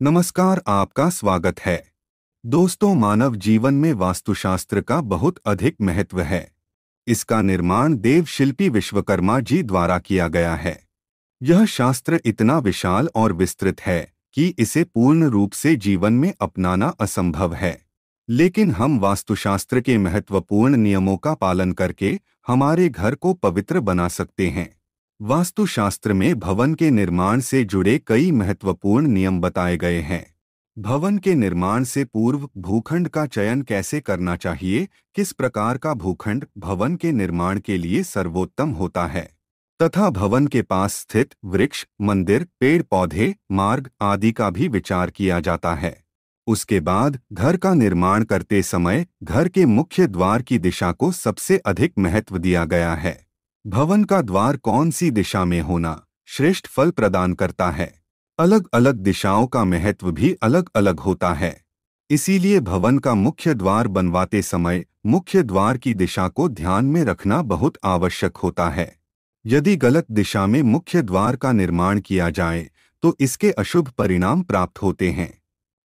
नमस्कार, आपका स्वागत है। दोस्तों, मानव जीवन में वास्तुशास्त्र का बहुत अधिक महत्व है। इसका निर्माण देव शिल्पी विश्वकर्मा जी द्वारा किया गया है। यह शास्त्र इतना विशाल और विस्तृत है कि इसे पूर्ण रूप से जीवन में अपनाना असंभव है। लेकिन हम वास्तुशास्त्र के महत्वपूर्ण नियमों का पालन करके हमारे घर को पवित्र बना सकते हैं। वास्तुशास्त्र में भवन के निर्माण से जुड़े कई महत्वपूर्ण नियम बताए गए हैं। भवन के निर्माण से पूर्व भूखंड का चयन कैसे करना चाहिए, किस प्रकार का भूखंड भवन के निर्माण के लिए सर्वोत्तम होता है, तथा भवन के पास स्थित वृक्ष, मंदिर, पेड़ पौधे, मार्ग आदि का भी विचार किया जाता है। उसके बाद घर का निर्माण करते समय घर के मुख्य द्वार की दिशा को सबसे अधिक महत्व दिया गया है। भवन का द्वार कौन सी दिशा में होना श्रेष्ठ फल प्रदान करता है। अलग अलग दिशाओं का महत्व भी अलग अलग होता है। इसीलिए भवन का मुख्य द्वार बनवाते समय मुख्य द्वार की दिशा को ध्यान में रखना बहुत आवश्यक होता है। यदि गलत दिशा में मुख्य द्वार का निर्माण किया जाए तो इसके अशुभ परिणाम प्राप्त होते हैं।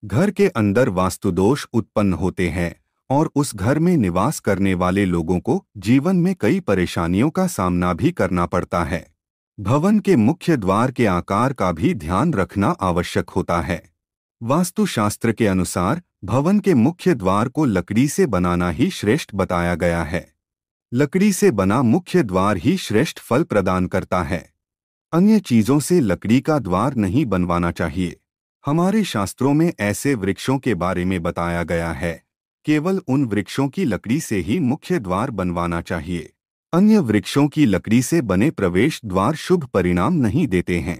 घर के अंदर वास्तुदोष उत्पन्न होते हैं और उस घर में निवास करने वाले लोगों को जीवन में कई परेशानियों का सामना भी करना पड़ता है। भवन के मुख्य द्वार के आकार का भी ध्यान रखना आवश्यक होता है। वास्तुशास्त्र के अनुसार भवन के मुख्य द्वार को लकड़ी से बनाना ही श्रेष्ठ बताया गया है। लकड़ी से बना मुख्य द्वार ही श्रेष्ठ फल प्रदान करता है। अन्य चीजों से लकड़ी का द्वार नहीं बनवाना चाहिए। हमारे शास्त्रों में ऐसे वृक्षों के बारे में बताया गया है, केवल उन वृक्षों की लकड़ी से ही मुख्य द्वार बनवाना चाहिए। अन्य वृक्षों की लकड़ी से बने प्रवेश द्वार शुभ परिणाम नहीं देते हैं।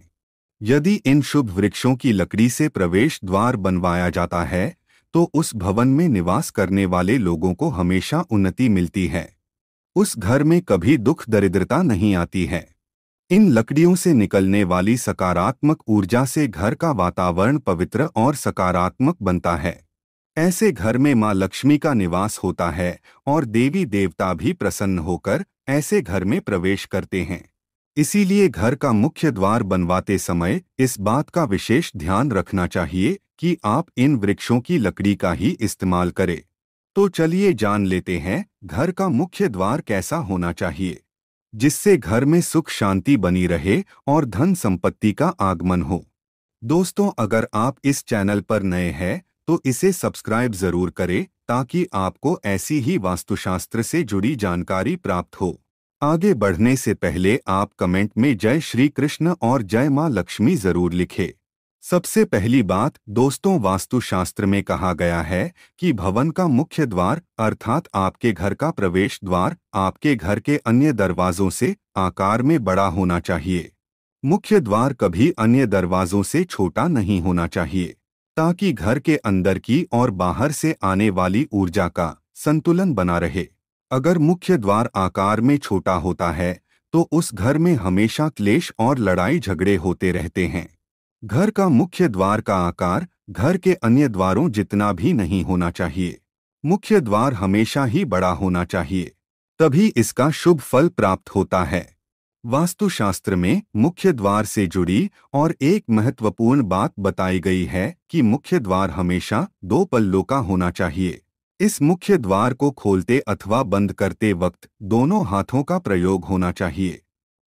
यदि इन शुभ वृक्षों की लकड़ी से प्रवेश द्वार बनवाया जाता है तो उस भवन में निवास करने वाले लोगों को हमेशा उन्नति मिलती है। उस घर में कभी दुख दरिद्रता नहीं आती है। इन लकड़ियों से निकलने वाली सकारात्मक ऊर्जा से घर का वातावरण पवित्र और सकारात्मक बनता है। ऐसे घर में मां लक्ष्मी का निवास होता है और देवी देवता भी प्रसन्न होकर ऐसे घर में प्रवेश करते हैं। इसीलिए घर का मुख्य द्वार बनवाते समय इस बात का विशेष ध्यान रखना चाहिए कि आप इन वृक्षों की लकड़ी का ही इस्तेमाल करें। तो चलिए जान लेते हैं घर का मुख्य द्वार कैसा होना चाहिए, जिससे घर में सुख शांति बनी रहे और धन संपत्ति का आगमन हो। दोस्तों, अगर आप इस चैनल पर नए हैं तो इसे सब्सक्राइब जरूर करें ताकि आपको ऐसी ही वास्तुशास्त्र से जुड़ी जानकारी प्राप्त हो। आगे बढ़ने से पहले आप कमेंट में जय श्री कृष्ण और जय मां लक्ष्मी जरूर लिखें। सबसे पहली बात दोस्तों, वास्तुशास्त्र में कहा गया है कि भवन का मुख्य द्वार अर्थात आपके घर का प्रवेश द्वार आपके घर के अन्य दरवाजों से आकार में बड़ा होना चाहिए। मुख्य द्वार कभी अन्य दरवाजों से छोटा नहीं होना चाहिए, ताकि घर के अंदर की और बाहर से आने वाली ऊर्जा का संतुलन बना रहे। अगर मुख्य द्वार आकार में छोटा होता है तो उस घर में हमेशा क्लेश और लड़ाई झगड़े होते रहते हैं। घर का मुख्य द्वार का आकार घर के अन्य द्वारों जितना भी नहीं होना चाहिए। मुख्य द्वार हमेशा ही बड़ा होना चाहिए, तभी इसका शुभ फल प्राप्त होता है। वास्तुशास्त्र में मुख्य द्वार से जुड़ी और एक महत्वपूर्ण बात बताई गई है कि मुख्य द्वार हमेशा 2 पल्लों का होना चाहिए। इस मुख्य द्वार को खोलते अथवा बंद करते वक्त दोनों हाथों का प्रयोग होना चाहिए।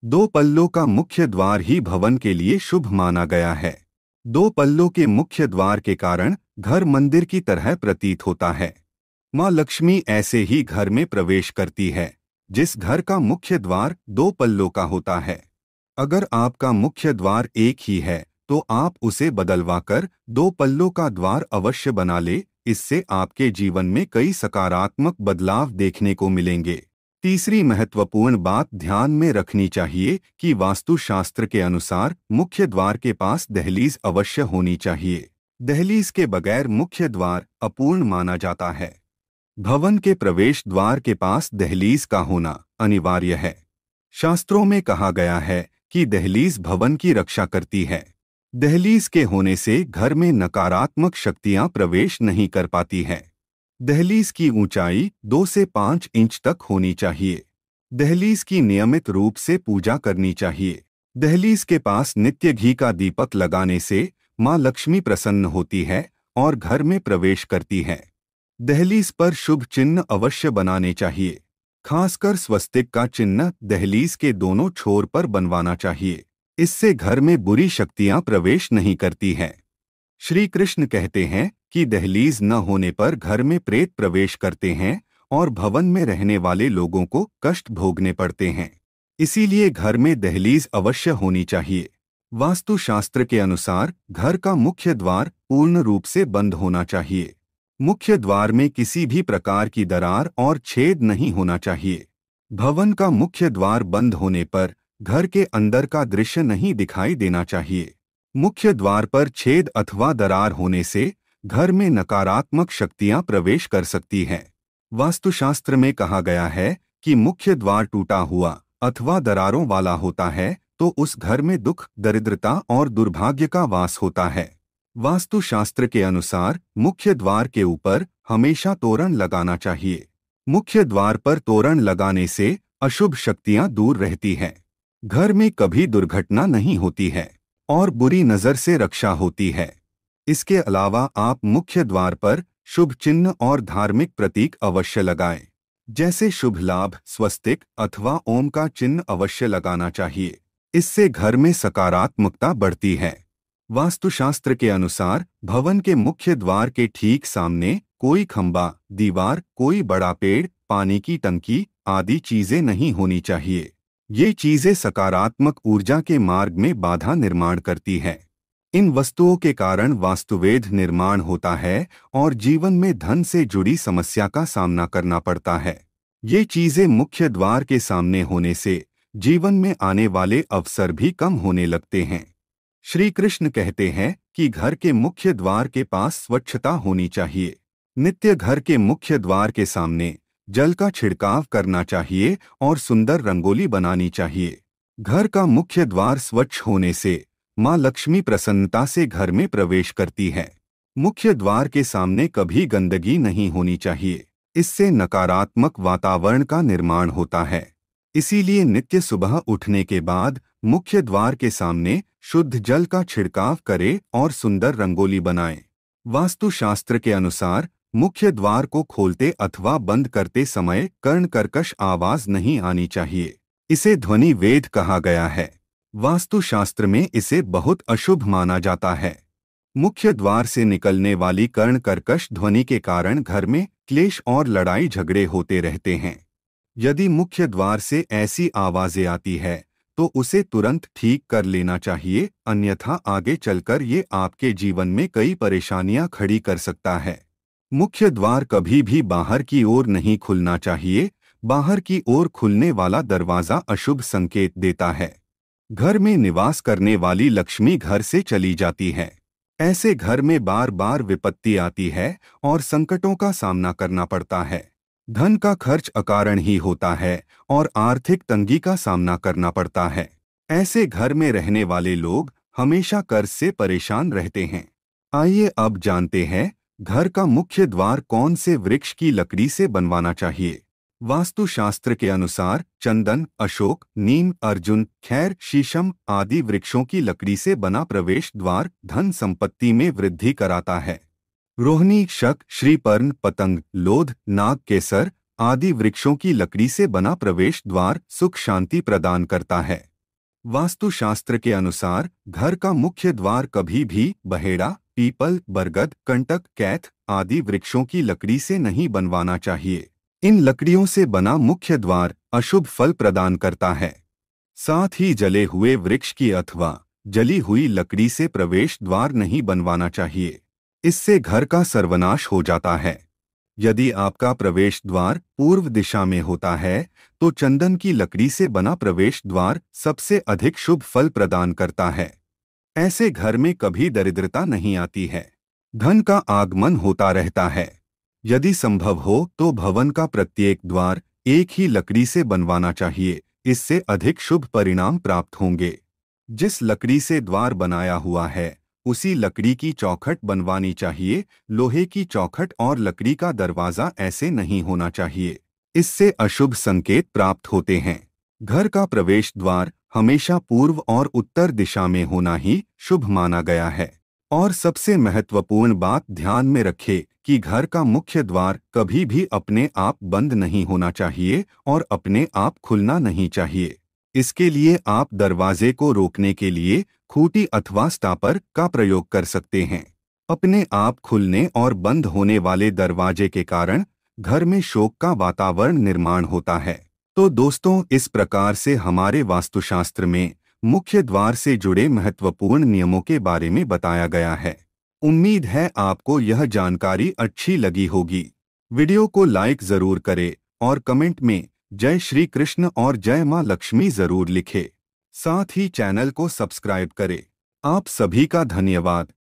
2 पल्लों का मुख्य द्वार ही भवन के लिए शुभ माना गया है। 2 पल्लों के मुख्य द्वार के कारण घर मंदिर की तरह प्रतीत होता है। मां लक्ष्मी ऐसे ही घर में प्रवेश करती है जिस घर का मुख्य द्वार 2 पल्लों का होता है। अगर आपका मुख्य द्वार एक ही है तो आप उसे बदलवाकर 2 पल्लों का द्वार अवश्य बना ले। इससे आपके जीवन में कई सकारात्मक बदलाव देखने को मिलेंगे। तीसरी महत्वपूर्ण बात ध्यान में रखनी चाहिए कि वास्तुशास्त्र के अनुसार मुख्य द्वार के पास दहलीज अवश्य होनी चाहिए। दहलीज के बगैर मुख्य द्वार अपूर्ण माना जाता है। भवन के प्रवेश द्वार के पास दहलीज का होना अनिवार्य है। शास्त्रों में कहा गया है कि दहलीज भवन की रक्षा करती है। दहलीज के होने से घर में नकारात्मक शक्तियां प्रवेश नहीं कर पाती हैं। दहलीज की ऊंचाई 2 से 5 इंच तक होनी चाहिए। दहलीज की नियमित रूप से पूजा करनी चाहिए। दहलीज के पास नित्य घी का दीपक लगाने से माँ लक्ष्मी प्रसन्न होती है और घर में प्रवेश करती है। दहलीज पर शुभ चिन्ह अवश्य बनाने चाहिए। खासकर स्वस्तिक का चिन्ह दहलीज के दोनों छोर पर बनवाना चाहिए। इससे घर में बुरी शक्तियां प्रवेश नहीं करती हैं। श्री कृष्ण कहते हैं कि दहलीज न होने पर घर में प्रेत प्रवेश करते हैं और भवन में रहने वाले लोगों को कष्ट भोगने पड़ते हैं। इसीलिए घर में दहलीज अवश्य होनी चाहिए। वास्तुशास्त्र के अनुसार घर का मुख्य द्वार पूर्ण रूप से बंद होना चाहिए। मुख्य द्वार में किसी भी प्रकार की दरार और छेद नहीं होना चाहिए। भवन का मुख्य द्वार बंद होने पर घर के अंदर का दृश्य नहीं दिखाई देना चाहिए। मुख्य द्वार पर छेद अथवा दरार होने से घर में नकारात्मक शक्तियां प्रवेश कर सकती हैं। वास्तुशास्त्र में कहा गया है कि मुख्य द्वार टूटा हुआ अथवा दरारों वाला होता है तो उस घर में दुख, दरिद्रता और दुर्भाग्य का वास होता है। वास्तुशास्त्र के अनुसार मुख्य द्वार के ऊपर हमेशा तोरण लगाना चाहिए। मुख्य द्वार पर तोरण लगाने से अशुभ शक्तियां दूर रहती हैं। घर में कभी दुर्घटना नहीं होती है और बुरी नजर से रक्षा होती है। इसके अलावा आप मुख्य द्वार पर शुभ चिन्ह और धार्मिक प्रतीक अवश्य लगाएं। जैसे शुभ लाभ, स्वस्तिक अथवा ओम का चिन्ह अवश्य लगाना चाहिए। इससे घर में सकारात्मकता बढ़ती है। वास्तुशास्त्र के अनुसार भवन के मुख्य द्वार के ठीक सामने कोई खंबा, दीवार, कोई बड़ा पेड़, पानी की टंकी आदि चीजें नहीं होनी चाहिए। ये चीजें सकारात्मक ऊर्जा के मार्ग में बाधा निर्माण करती हैं। इन वस्तुओं के कारण वास्तुवेध निर्माण होता है और जीवन में धन से जुड़ी समस्या का सामना करना पड़ता है। ये चीजें मुख्य द्वार के सामने होने से जीवन में आने वाले अवसर भी कम होने लगते हैं। श्री कृष्ण कहते हैं कि घर के मुख्य द्वार के पास स्वच्छता होनी चाहिए। नित्य घर के मुख्य द्वार के सामने जल का छिड़काव करना चाहिए और सुंदर रंगोली बनानी चाहिए। घर का मुख्य द्वार स्वच्छ होने से माँ लक्ष्मी प्रसन्नता से घर में प्रवेश करती है। मुख्य द्वार के सामने कभी गंदगी नहीं होनी चाहिए। इससे नकारात्मक वातावरण का निर्माण होता है। इसीलिए नित्य सुबह उठने के बाद मुख्य द्वार के सामने शुद्ध जल का छिड़काव करें और सुंदर रंगोली बनाएं। वास्तुशास्त्र के अनुसार मुख्य द्वार को खोलते अथवा बंद करते समय कर्णकर्कश आवाज नहीं आनी चाहिए। इसे ध्वनि वेद कहा गया है। वास्तुशास्त्र में इसे बहुत अशुभ माना जाता है। मुख्य द्वार से निकलने वाली कर्णकर्कश ध्वनि के कारण घर में क्लेश और लड़ाई झगड़े होते रहते हैं। यदि मुख्य द्वार से ऐसी आवाजें आती है तो उसे तुरंत ठीक कर लेना चाहिए, अन्यथा आगे चलकर ये आपके जीवन में कई परेशानियां खड़ी कर सकता है। मुख्य द्वार कभी भी बाहर की ओर नहीं खुलना चाहिए। बाहर की ओर खुलने वाला दरवाजा अशुभ संकेत देता है। घर में निवास करने वाली लक्ष्मी घर से चली जाती है। ऐसे घर में बार बार विपत्ति आती है और संकटों का सामना करना पड़ता है। धन का खर्च अकारण ही होता है और आर्थिक तंगी का सामना करना पड़ता है। ऐसे घर में रहने वाले लोग हमेशा कर्ज से परेशान रहते हैं। आइए अब जानते हैं घर का मुख्य द्वार कौन से वृक्ष की लकड़ी से बनवाना चाहिए। वास्तुशास्त्र के अनुसार चंदन, अशोक, नीम, अर्जुन, खैर, शीशम आदि वृक्षों की लकड़ी से बना प्रवेश द्वार धन संपत्ति में वृद्धि कराता है। रोहिणी, शक, श्रीपर्ण, पतंग, लोध, नाग, केसर आदि वृक्षों की लकड़ी से बना प्रवेश द्वार सुख शांति प्रदान करता है। वास्तुशास्त्र के अनुसार घर का मुख्य द्वार कभी भी बहेड़ा, पीपल, बरगद, कंटक, कैथ आदि वृक्षों की लकड़ी से नहीं बनवाना चाहिए। इन लकड़ियों से बना मुख्य द्वार अशुभ फल प्रदान करता है। साथ ही जले हुए वृक्ष की अथवा जली हुई लकड़ी से प्रवेश द्वार नहीं बनवाना चाहिए। इससे घर का सर्वनाश हो जाता है। यदि आपका प्रवेश द्वार पूर्व दिशा में होता है तो चंदन की लकड़ी से बना प्रवेश द्वार सबसे अधिक शुभ फल प्रदान करता है। ऐसे घर में कभी दरिद्रता नहीं आती है। धन का आगमन होता रहता है। यदि संभव हो तो भवन का प्रत्येक द्वार एक ही लकड़ी से बनवाना चाहिए। इससे अधिक शुभ परिणाम प्राप्त होंगे। जिस लकड़ी से द्वार बनाया हुआ है उसी लकड़ी की चौखट बनवानी चाहिए। लोहे की चौखट और लकड़ी का दरवाजा ऐसे नहीं होना चाहिए। इससे अशुभ संकेत प्राप्त होते हैं। घर का प्रवेश द्वार हमेशा पूर्व और उत्तर दिशा में होना ही शुभ माना गया है और सबसे महत्वपूर्ण बात ध्यान में रखें कि घर का मुख्य द्वार कभी भी अपने आप बंद नहीं होना चाहिए और अपने आप खुलना नहीं चाहिए। इसके लिए आप दरवाजे को रोकने के लिए खूंटी अथवा स्टॉपर का प्रयोग कर सकते हैं। अपने आप खुलने और बंद होने वाले दरवाजे के कारण घर में शोक का वातावरण निर्माण होता है। तो दोस्तों, इस प्रकार से हमारे वास्तुशास्त्र में मुख्य द्वार से जुड़े महत्वपूर्ण नियमों के बारे में बताया गया है। उम्मीद है आपको यह जानकारी अच्छी लगी होगी। वीडियो को लाइक जरूर करें और कमेंट में जय श्री कृष्ण और जय मां लक्ष्मी जरूर लिखें। साथ ही चैनल को सब्सक्राइब करें। आप सभी का धन्यवाद।